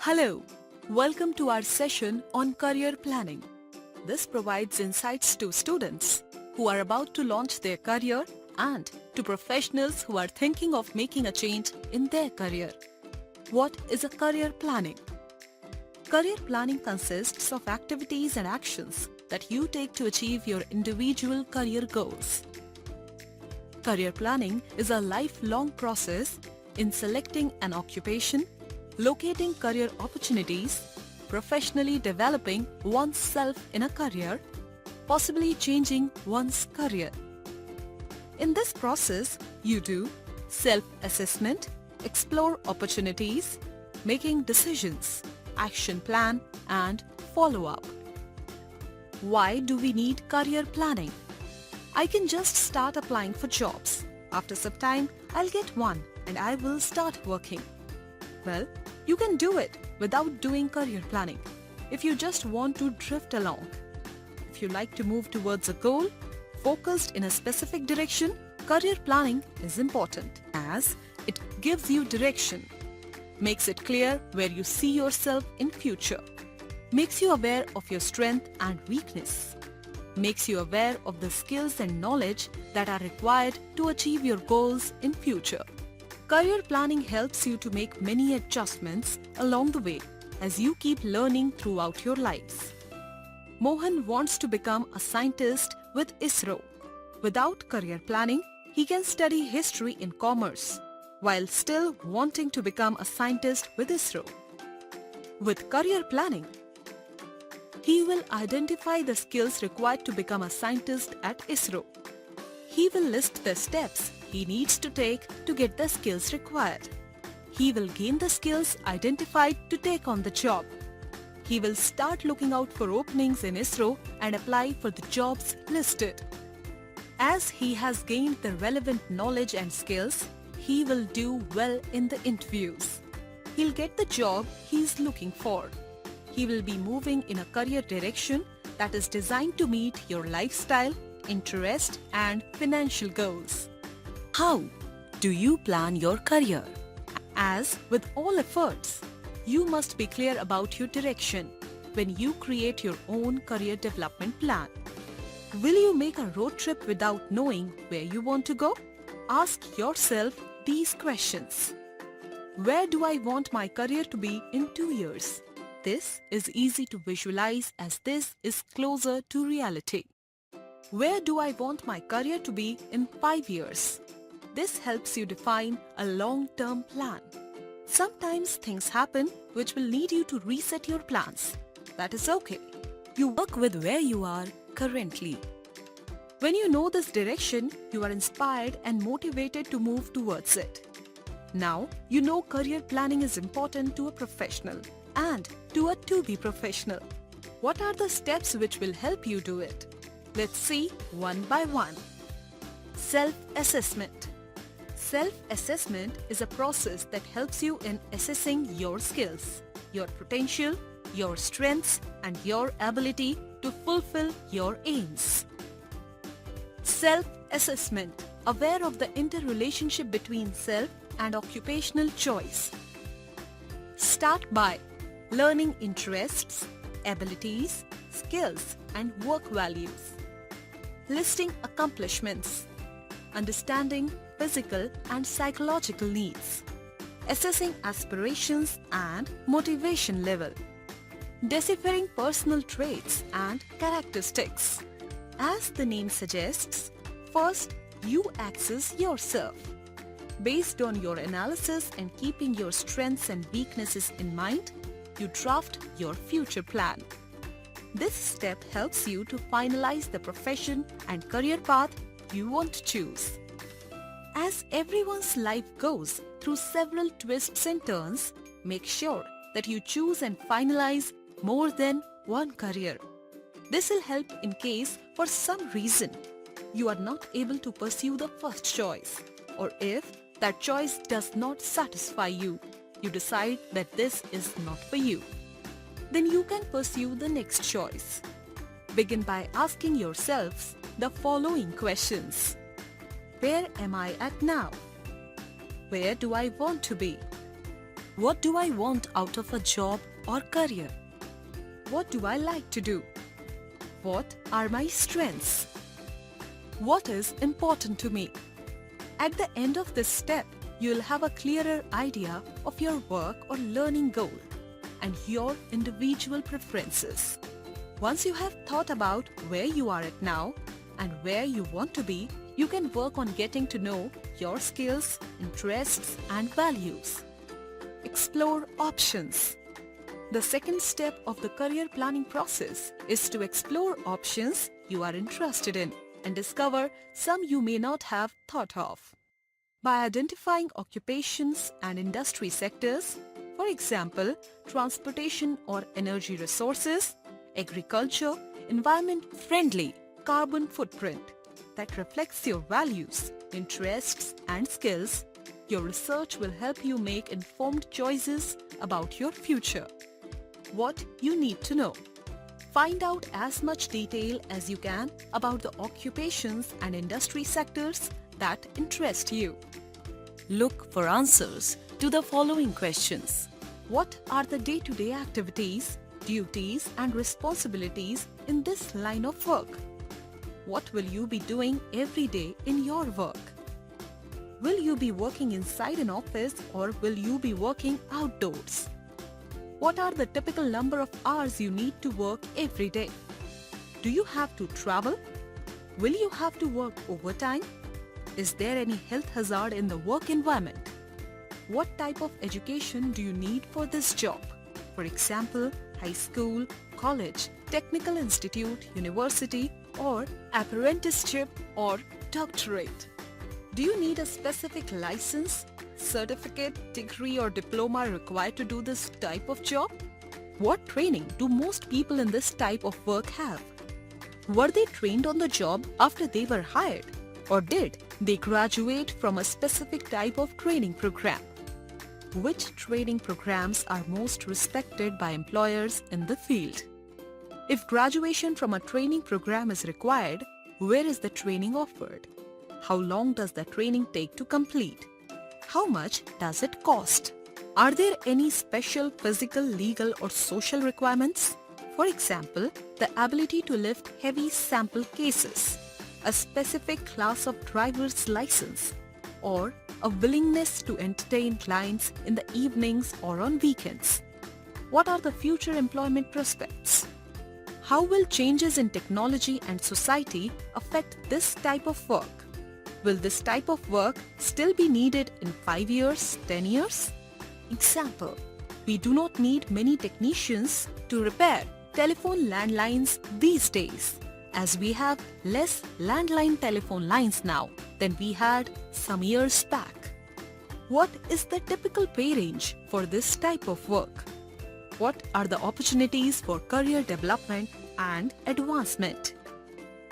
Hello, welcome to our session on career planning. This provides insights to students who are about to launch their career and to professionals who are thinking of making a change in their career. What is a career planning? Career planning consists of activities and actions that you take to achieve your individual career goals. Career planning is a lifelong process in selecting an occupation, locating career opportunities, professionally developing oneself in a career, possibly changing one's career. In this process, you do self-assessment, explore opportunities, making decisions, action plan, and follow-up. Why do we need career planning? I can just start applying for jobs. After some time, I'll get one and I will start working. Well, you can do it without doing career planning if you just want to drift along. If you like to move towards a goal, focused in a specific direction, career planning is important as it gives you direction, makes it clear where you see yourself in future, makes you aware of your strength and weakness, makes you aware of the skills and knowledge that are required to achieve your goals in future. Career planning helps you to make many adjustments along the way as you keep learning throughout your lives. Mohan wants to become a scientist with ISRO. Without career planning, he can study history in commerce while still wanting to become a scientist with ISRO. With career planning, he will identify the skills required to become a scientist at ISRO. He will list the steps he needs to take to get the skills required. He will gain the skills identified to take on the job. He will start looking out for openings in ISRO and apply for the jobs listed. As he has gained the relevant knowledge and skills, he will do well in the interviews. He'll get the job he is looking for. He will be moving in a career direction that is designed to meet your lifestyle, interest, and financial goals. How do you plan your career? As with all efforts, you must be clear about your direction when you create your own career development plan. Will you make a road trip without knowing where you want to go? Ask yourself these questions. Where do I want my career to be in 2 years? This is easy to visualize as this is closer to reality. Where do I want my career to be in 5 years? This helps you define a long-term plan. Sometimes things happen which will need you to reset your plans. That is okay. You work with where you are currently. When you know this direction, you are inspired and motivated to move towards it. Now, you know career planning is important to a professional and to a to-be professional. What are the steps which will help you do it? Let's see one by one. Self-assessment. Self-assessment is a process that helps you in assessing your skills, your potential, your strengths, and your ability to fulfill your aims. Self-assessment, aware of the interrelationship between self and occupational choice. Start by learning interests, abilities, skills, and work values. Listing accomplishments. Understanding physical and psychological needs. Assessing aspirations and motivation level. Deciphering personal traits and characteristics. As the name suggests, first you assess yourself. Based on your analysis and keeping your strengths and weaknesses in mind, you draft your future plan. This step helps you to finalize the profession and career path you want to choose. As everyone's life goes through several twists and turns, make sure that you choose and finalize more than one career. This will help in case for some reason you are not able to pursue the first choice, or if that choice does not satisfy you, you decide that this is not for you. Then you can pursue the next choice. Begin by asking yourselves the following questions. Where am I at now? Where do I want to be? What do I want out of a job or career? What do I like to do? What are my strengths? What is important to me? At the end of this step, you'll have a clearer idea of your work or learning goal and your individual preferences. Once you have thought about where you are at now and where you want to be, you can work on getting to know your skills, interests, and values. Explore options. The second step of the career planning process is to explore options you are interested in and discover some you may not have thought of. By identifying occupations and industry sectors, for example, transportation or energy resources, agriculture, environment-friendly, carbon footprint that reflects your values, interests, and skills, your research will help you make informed choices about your future. What you need to know. Find out as much detail as you can about the occupations and industry sectors that interest you. Look for answers to the following questions. What are the day-to-day activities, duties, and responsibilities in this line of work? What will you be doing every day in your work? Will you be working inside an office or will you be working outdoors? What are the typical number of hours you need to work every day? Do you have to travel? Will you have to work overtime? Is there any health hazard in the work environment? What type of education do you need for this job? For example, high school, college, technical institute, university, or apprenticeship or doctorate. Do you need a specific license, certificate, degree or diploma required to do this type of job? What training do most people in this type of work have? Were they trained on the job after they were hired? Or did they graduate from a specific type of training program? Which training programs are most respected by employers in the field? If graduation from a training program is required, where is the training offered? How long does the training take to complete? How much does it cost? Are there any special physical, legal or social requirements? For example, the ability to lift heavy sample cases, a specific class of driver's license, or a willingness to entertain clients in the evenings or on weekends. What are the future employment prospects? How will changes in technology and society affect this type of work? Will this type of work still be needed in 5 years, 10 years? Example, we do not need many technicians to repair telephone landlines these days, as we have less landline telephone lines now than we had some years back. What is the typical pay range for this type of work? What are the opportunities for career development and advancement?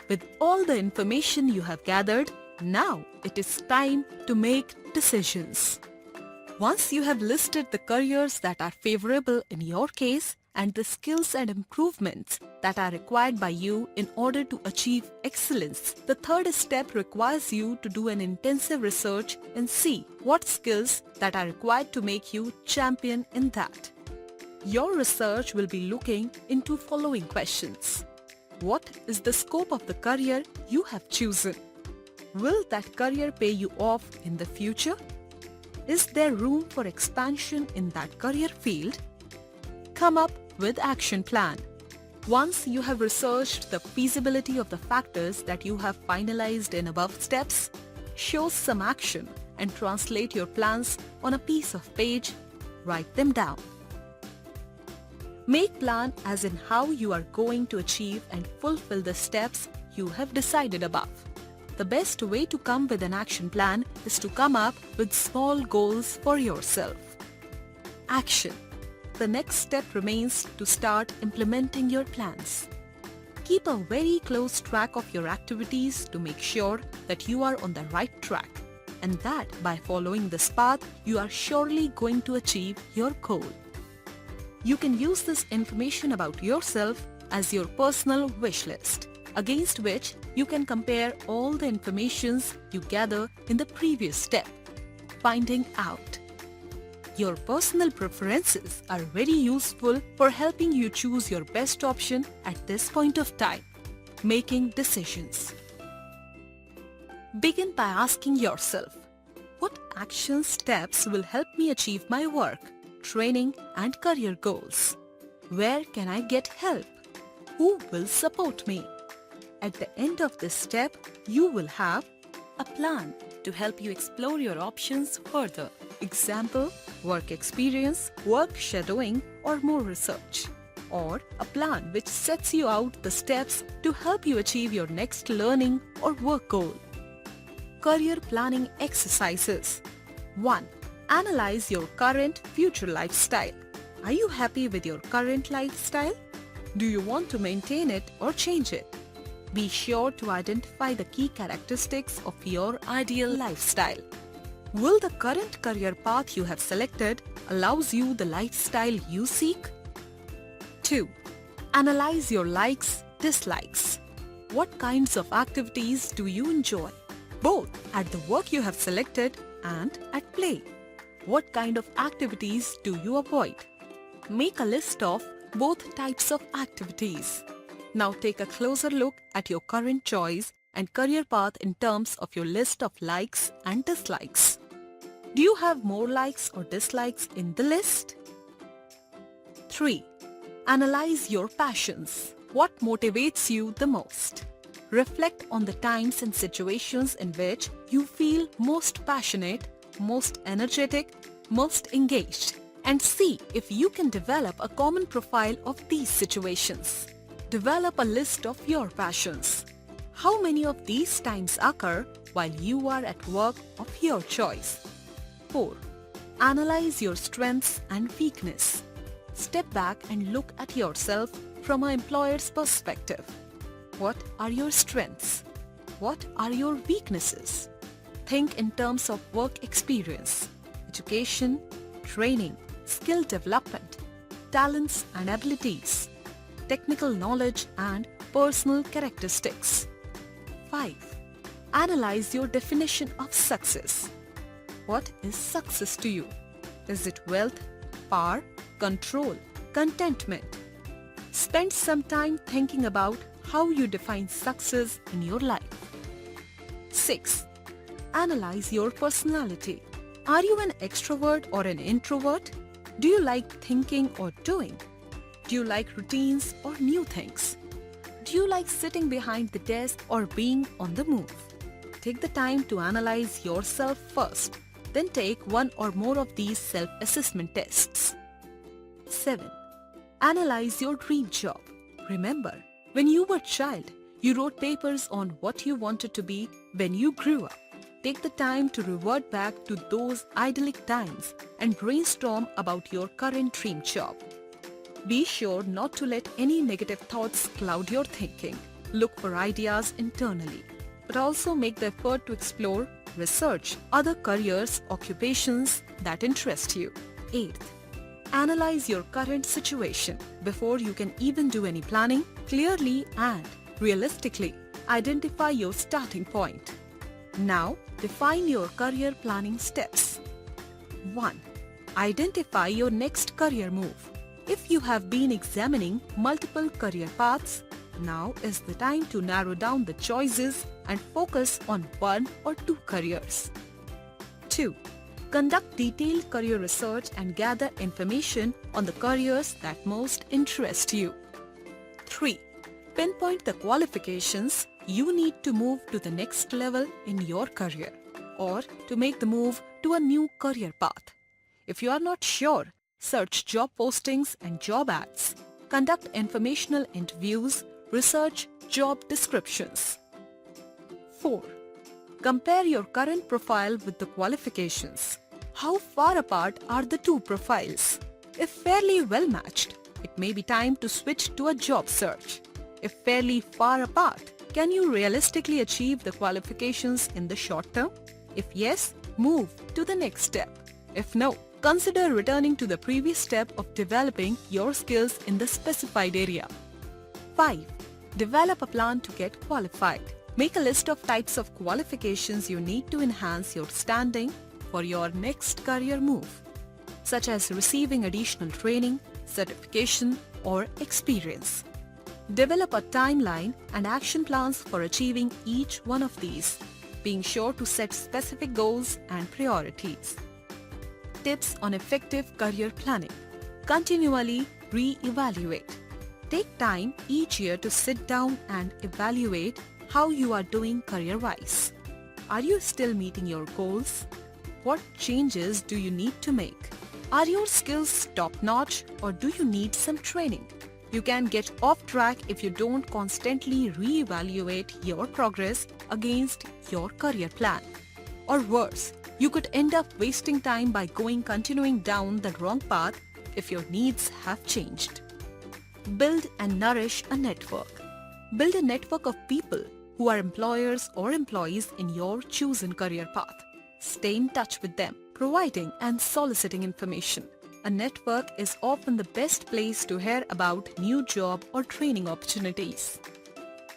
With all the information you have gathered, now it is time to make decisions. Once you have listed the careers that are favorable in your case and the skills and improvements that are required by you in order to achieve excellence, the third step requires you to do an intensive research and see what skills that are required to make you champion in that. Your research will be looking into following questions. What is the scope of the career you have chosen? Will that career pay you off in the future? Is there room for expansion in that career field? Come up with action plan. Once you have researched the feasibility of the factors that you have finalized in above steps, show some action and translate your plans on a piece of page. Write them down. Make plan as in how you are going to achieve and fulfill the steps you have decided above. The best way to come with an action plan is to come up with small goals for yourself. Action. The next step remains to start implementing your plans. Keep a very close track of your activities to make sure that you are on the right track and that by following this path, you are surely going to achieve your goal. You can use this information about yourself as your personal wish list, against which you can compare all the informations you gather in the previous step, finding out. Your personal preferences are very useful for helping you choose your best option at this point of time. Making decisions. Begin by asking yourself, what action steps will help me achieve my work, training and career goals? Where can I get help? Who will support me? At the end of this step, you will have a plan to help you explore your options further. Example, work experience, work shadowing or more research. Or a plan which sets you out the steps to help you achieve your next learning or work goal. Career planning exercises. 1. Analyze your current future lifestyle. Are you happy with your current lifestyle? Do you want to maintain it or change it? Be sure to identify the key characteristics of your ideal lifestyle. Will the current career path you have selected allows you the lifestyle you seek? 2. Analyze your likes, dislikes. What kinds of activities do you enjoy, both at the work you have selected and at play? What kind of activities do you avoid? Make a list of both types of activities. Now take a closer look at your current choice and career path in terms of your list of likes and dislikes. Do you have more likes or dislikes in the list? 3. Analyze your passions. What motivates you the most? Reflect on the times and situations in which you feel most passionate, most energetic, most engaged, and see if you can develop a common profile of these situations. Develop a list of your passions. How many of these times occur while you are at work of your choice? 4. Analyze your strengths and weakness. Step back and look at yourself from an employer's perspective. What are your strengths? What are your weaknesses? Think in terms of work experience, education, training, skill development, talents and abilities, technical knowledge and personal characteristics. 5. Analyze your definition of success. What is success to you? Is it wealth, power, control, contentment? Spend some time thinking about how you define success in your life. 6. Analyze your personality. Are you an extrovert or an introvert? Do you like thinking or doing? Do you like routines or new things? Do you like sitting behind the desk or being on the move? Take the time to analyze yourself first, then take one or more of these self-assessment tests. 7. Analyze your dream job. Remember, when you were a child, you wrote papers on what you wanted to be when you grew up. Take the time to revert back to those idyllic times and brainstorm about your current dream job. Be sure not to let any negative thoughts cloud your thinking. Look for ideas internally, but also make the effort to explore, research other careers, occupations that interest you. 8th, analyze your current situation. Before you can even do any planning, clearly and realistically identify your starting point. Now, define your career planning steps. 1. Identify your next career move. If you have been examining multiple career paths, now is the time to narrow down the choices and focus on one or two careers. 2. Conduct detailed career research and gather information on the careers that most interest you. 3. Pinpoint the qualifications you need to move to the next level in your career or to make the move to a new career path. If you are not sure, search job postings and job ads. Conduct informational interviews. Research job descriptions. 4. Compare your current profile with the qualifications. How far apart are the two profiles? If fairly well matched, it may be time to switch to a job search. If fairly far apart, can you realistically achieve the qualifications in the short term? If yes, move to the next step. If no, consider returning to the previous step of developing your skills in the specified area. 5. Develop a plan to get qualified. Make a list of types of qualifications you need to enhance your standing for your next career move. such as receiving additional training, certification, or experience. Develop a timeline and action plans for achieving each one of these, being sure to set specific goals and priorities. Tips on effective career planning. Continually re-evaluate. Take time each year to sit down and evaluate how you are doing career-wise. Are you still meeting your goals? What changes do you need to make? Are your skills top-notch or do you need some training? You can get off track if you don't constantly re-evaluate your progress against your career plan. Or worse, you could end up wasting time by continuing down the wrong path if your needs have changed. Build and nourish a network. Build a network of people who are employers or employees in your chosen career path. Stay in touch with them, providing and soliciting information. A network is often the best place to hear about new job or training opportunities.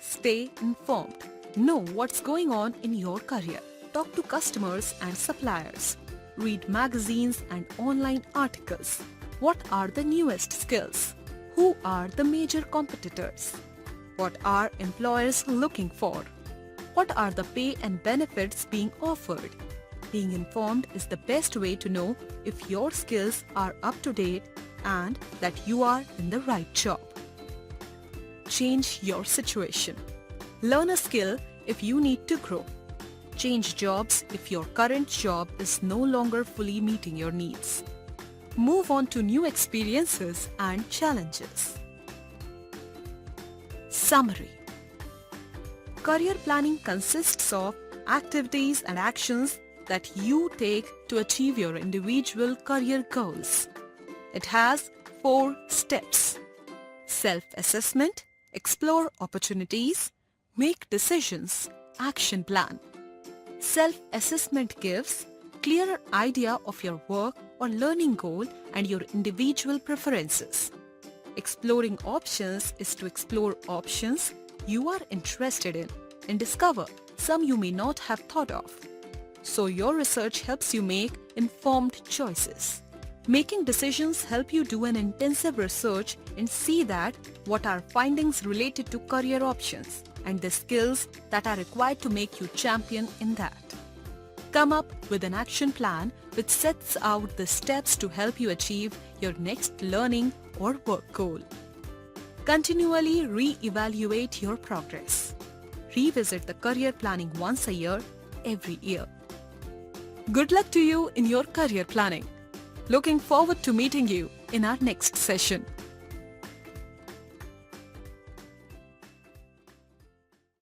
Stay informed. Know what's going on in your career. Talk to customers and suppliers. Read magazines and online articles. What are the newest skills? Who are the major competitors? What are employers looking for? What are the pay and benefits being offered? Being informed is the best way to know if your skills are up to date and that you are in the right job. Change your situation. Learn a skill if you need to grow. Change jobs if your current job is no longer fully meeting your needs. Move on to new experiences and challenges. Summary. Career planning consists of activities and actions that you take to achieve your individual career goals. It has 4 steps: self-assessment, explore opportunities, make decisions, action plan. Self-assessment gives clearer idea of your work or learning goal and your individual preferences. Exploring options is to explore options you are interested in and discover some you may not have thought of. So your research helps you make informed choices. Making decisions help you do an intensive research and see that what are findings related to career options and the skills that are required to make you champion in that. Come up with an action plan which sets out the steps to help you achieve your next learning or work goal. Continually re-evaluate your progress. Revisit the career planning once a year, every year. Good luck to you in your career planning. Looking forward to meeting you in our next session.